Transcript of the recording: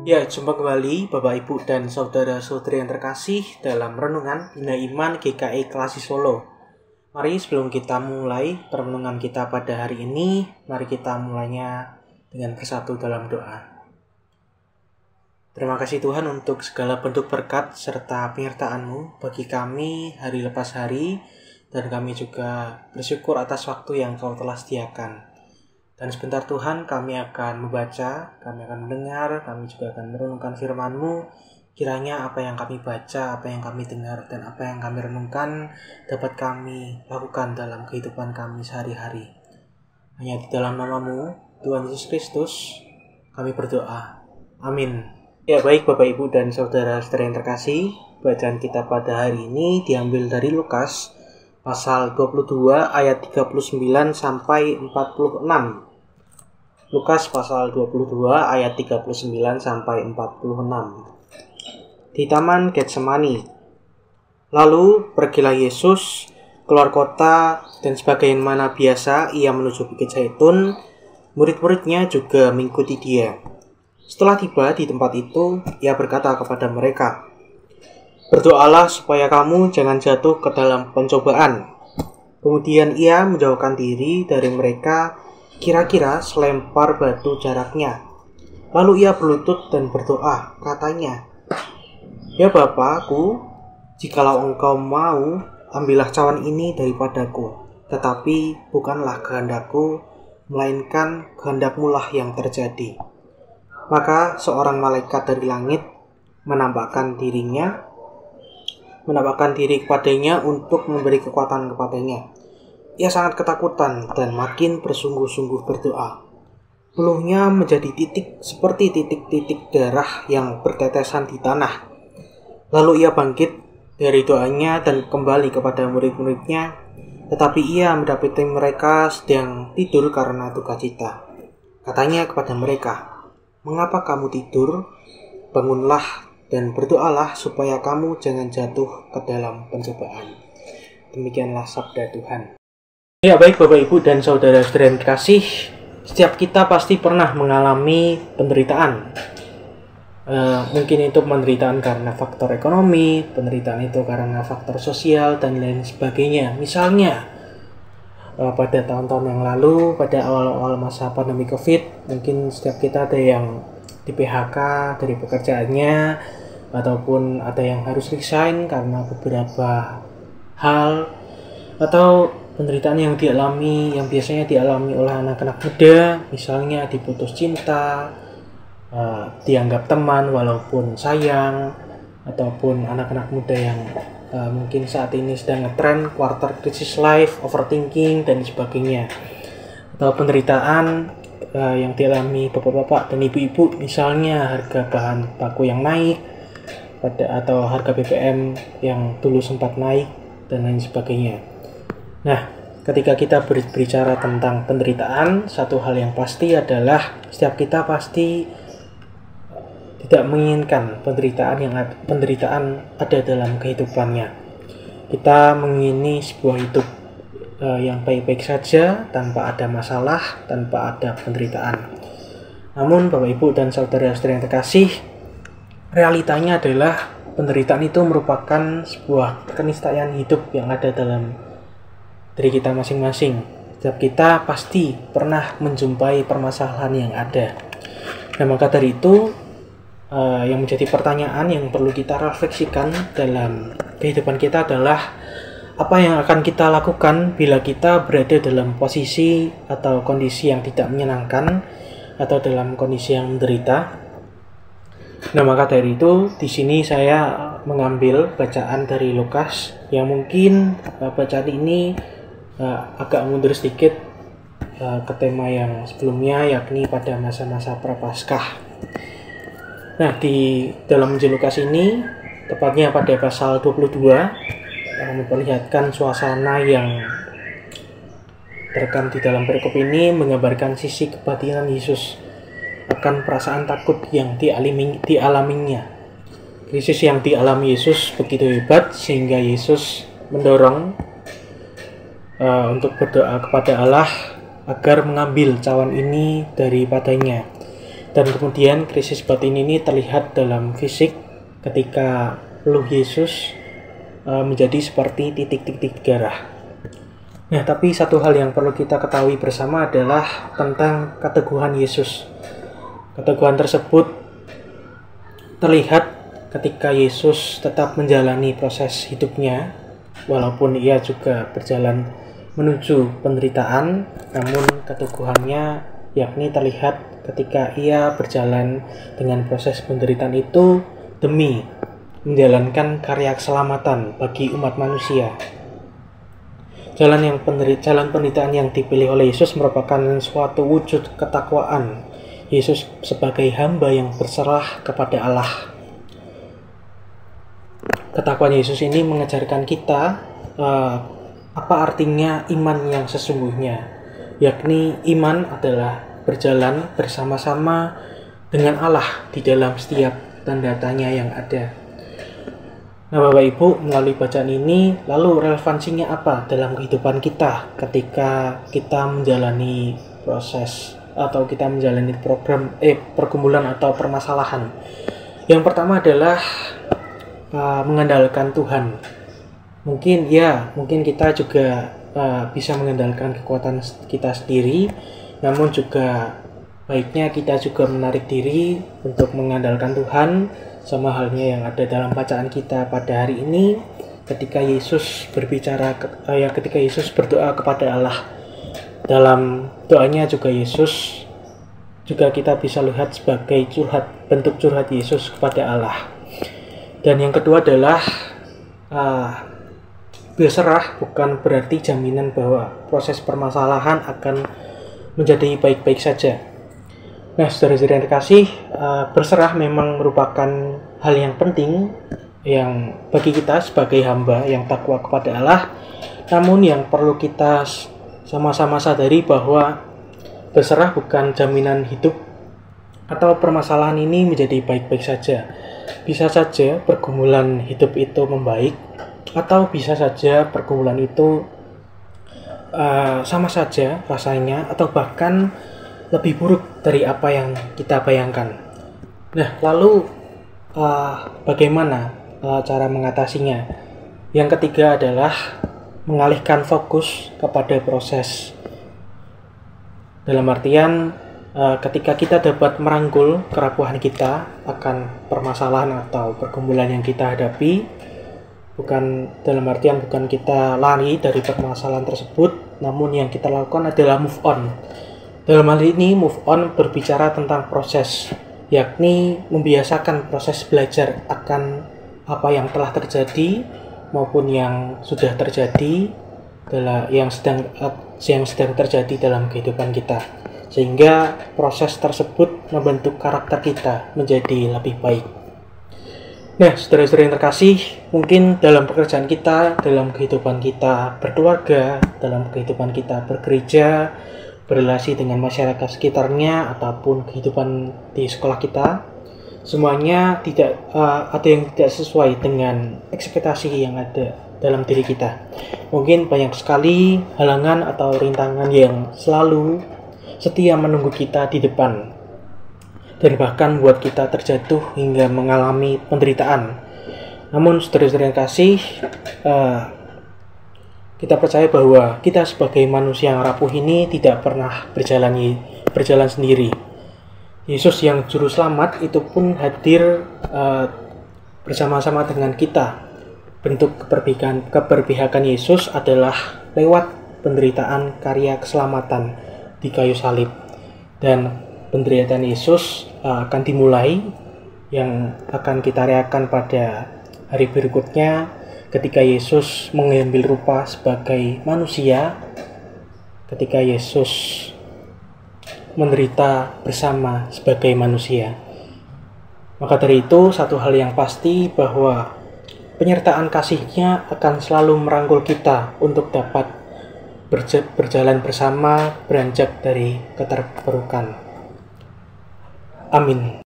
Ya, jumpa kembali Bapak Ibu dan Saudara-saudari yang terkasih dalam Renungan Bina Iman GKI Klasi Solo. Mari sebelum kita mulai perenungan kita pada hari ini, mari kita mulainya dengan bersatu dalam doa. Terima kasih Tuhan untuk segala bentuk berkat serta penyertaan-Mu bagi kami hari lepas hari, dan kami juga bersyukur atas waktu yang Kau telah sediakan. Dan sebentar Tuhan kami akan membaca, kami akan mendengar, kami juga akan merenungkan firman-Mu. Kiranya apa yang kami baca, apa yang kami dengar, dan apa yang kami renungkan dapat kami lakukan dalam kehidupan kami sehari-hari. Hanya di dalam nama-Mu, Tuhan Yesus Kristus, kami berdoa. Amin. Ya baik Bapak Ibu dan Saudara-saudara yang terkasih, bacaan kita pada hari ini diambil dari Lukas pasal 22 ayat 39 sampai 46. Lukas pasal 22 ayat 39 sampai 46. Di Taman Getsemani. Lalu pergilah Yesus keluar kota, dan sebagaimana biasa ia menuju Bukit Zaitun. Murid-muridnya juga mengikuti dia. Setelah tiba di tempat itu, ia berkata kepada mereka, "Berdoalah supaya kamu jangan jatuh ke dalam pencobaan." Kemudian ia menjauhkan diri dari mereka kira-kira selempar batu jaraknya. Lalu ia berlutut dan berdoa, katanya, "Ya Bapa-Ku, jikalau Engkau mau, ambillah cawan ini daripadaku. Tetapi bukanlah kehendakku, melainkan kehendak-Mu lah yang terjadi." Maka seorang malaikat dari langit menampakkan diri kepadanya untuk memberi kekuatan kepadanya. Ia sangat ketakutan dan makin bersungguh-sungguh berdoa. Peluhnya menjadi titik seperti titik-titik darah yang bertetesan di tanah. Lalu ia bangkit dari doanya dan kembali kepada murid-muridnya, tetapi ia mendapati mereka sedang tidur karena dukacita. Katanya kepada mereka, "Mengapa kamu tidur? Bangunlah dan berdoalah supaya kamu jangan jatuh ke dalam pencobaan." Demikianlah sabda Tuhan. Ya baik Bapak Ibu dan Saudara-saudara yang terkasih, setiap kita pasti pernah mengalami penderitaan. Mungkin itu penderitaan karena faktor ekonomi, penderitaan itu karena faktor sosial, dan lain sebagainya. Misalnya pada tahun-tahun yang lalu, pada awal-awal masa pandemi COVID, mungkin setiap kita ada yang di PHK dari pekerjaannya, ataupun ada yang harus resign karena beberapa hal, atau penderitaan yang biasanya dialami oleh anak-anak muda, misalnya diputus cinta, dianggap teman walaupun sayang, ataupun anak-anak muda yang mungkin saat ini sedang ngetren quarter crisis life, overthinking, dan sebagainya. Atau penderitaan yang dialami bapak-bapak dan ibu-ibu, misalnya harga bahan baku yang naik, atau harga BBM yang dulu sempat naik, dan lain sebagainya. Nah, ketika kita berbicara tentang penderitaan, satu hal yang pasti adalah setiap kita pasti tidak menginginkan penderitaan ada dalam kehidupannya. Kita mengingini sebuah hidup yang baik-baik saja, tanpa ada masalah, tanpa ada penderitaan. Namun Bapak Ibu dan Saudara-saudara yang terkasih, realitanya adalah penderitaan itu merupakan sebuah keniscayaan hidup yang ada dalam diri kita masing-masing. Setiap kita pasti pernah menjumpai permasalahan yang ada. Nah, maka dari itu yang menjadi pertanyaan yang perlu kita refleksikan dalam kehidupan kita adalah apa yang akan kita lakukan bila kita berada dalam posisi atau kondisi yang tidak menyenangkan, atau dalam kondisi yang menderita. Nah, maka dari itu di sini saya mengambil bacaan dari Lukas yang mungkin bacaan ini agak mundur sedikit ke tema yang sebelumnya, yakni pada masa-masa Prapaskah. Nah, di dalam Injil Lukas ini, tepatnya pada pasal 22, yang memperlihatkan suasana yang terekam di dalam perikop ini menggambarkan sisi kebatinan Yesus akan perasaan takut yang dialaminya. Krisis yang dialami Yesus begitu hebat sehingga Yesus mendorong untuk berdoa kepada Allah agar mengambil cawan ini daripadanya. Dan kemudian krisis batin ini terlihat dalam fisik ketika peluh Yesus menjadi seperti titik-titik darah. Nah, tapi satu hal yang perlu kita ketahui bersama adalah tentang keteguhan Yesus. Keteguhan tersebut terlihat ketika Yesus tetap menjalani proses hidupnya, walaupun ia juga berjalan menuju penderitaan, namun keteguhannya yakni terlihat ketika ia berjalan dengan proses penderitaan itu demi menjalankan karya keselamatan bagi umat manusia. Jalan penderitaan yang dipilih oleh Yesus merupakan suatu wujud ketakwaan Yesus sebagai hamba yang berserah kepada Allah. Ketakwaan Yesus ini mengajarkan kita apa artinya iman yang sesungguhnya, yakni iman adalah berjalan bersama-sama dengan Allah di dalam setiap tanda tanya yang ada. Nah, Bapak Ibu, melalui bacaan ini, lalu relevansinya apa dalam kehidupan kita ketika kita menjalani proses atau kita menjalani pergumulan atau permasalahan? Yang pertama adalah mengandalkan Tuhan. Mungkin kita juga bisa mengandalkan kekuatan kita sendiri, namun juga baiknya kita juga menarik diri untuk mengandalkan Tuhan, sama halnya yang ada dalam bacaan kita pada hari ini ketika Yesus ketika Yesus berdoa kepada Allah. Dalam doanya juga Yesus juga kita bisa lihat sebagai bentuk curhat Yesus kepada Allah. Dan yang kedua adalah berserah bukan berarti jaminan bahwa proses permasalahan akan menjadi baik-baik saja. Nah, saudara-saudara yang terkasih, berserah memang merupakan hal yang penting yang bagi kita sebagai hamba yang takwa kepada Allah. Namun yang perlu kita sama-sama sadari bahwa berserah bukan jaminan hidup atau permasalahan ini menjadi baik-baik saja. Bisa saja pergumulan hidup itu membaik, atau bisa saja pergumulan itu sama saja rasanya, atau bahkan lebih buruk dari apa yang kita bayangkan. Nah, lalu bagaimana cara mengatasinya? Yang ketiga adalah mengalihkan fokus kepada proses. Dalam artian ketika kita dapat merangkul kerapuhan kita akan permasalahan atau pergumulan yang kita hadapi, bukan kita lari dari permasalahan tersebut, namun yang kita lakukan adalah move on. Dalam hal ini, move on berbicara tentang proses, yakni membiasakan proses belajar akan apa yang telah terjadi maupun yang sudah terjadi, yang sedang terjadi dalam kehidupan kita, sehingga proses tersebut membentuk karakter kita menjadi lebih baik. Nah, saudara-saudara yang terkasih, mungkin dalam pekerjaan kita, dalam kehidupan kita berkeluarga, dalam kehidupan kita bergereja, berrelasi dengan masyarakat sekitarnya, ataupun kehidupan di sekolah kita, semuanya ada yang tidak sesuai dengan ekspektasi yang ada dalam diri kita. Mungkin banyak sekali halangan atau rintangan yang selalu setia menunggu kita di depan, dan bahkan buat kita terjatuh hingga mengalami penderitaan. Namun saudara-saudara yang kasih, kita percaya bahwa kita sebagai manusia yang rapuh ini tidak pernah berjalan sendiri. Yesus yang juru selamat itu pun hadir bersama-sama dengan kita. Bentuk keberpihakan Yesus adalah lewat penderitaan karya keselamatan di kayu salib. Dan penderitaan Yesus akan dimulai, yang akan kita rayakan pada hari berikutnya, ketika Yesus mengambil rupa sebagai manusia, ketika Yesus menderita bersama sebagai manusia. Maka dari itu, satu hal yang pasti bahwa penyertaan kasih-Nya akan selalu merangkul kita untuk dapat berjalan bersama, beranjak dari keterpurukan. Amin.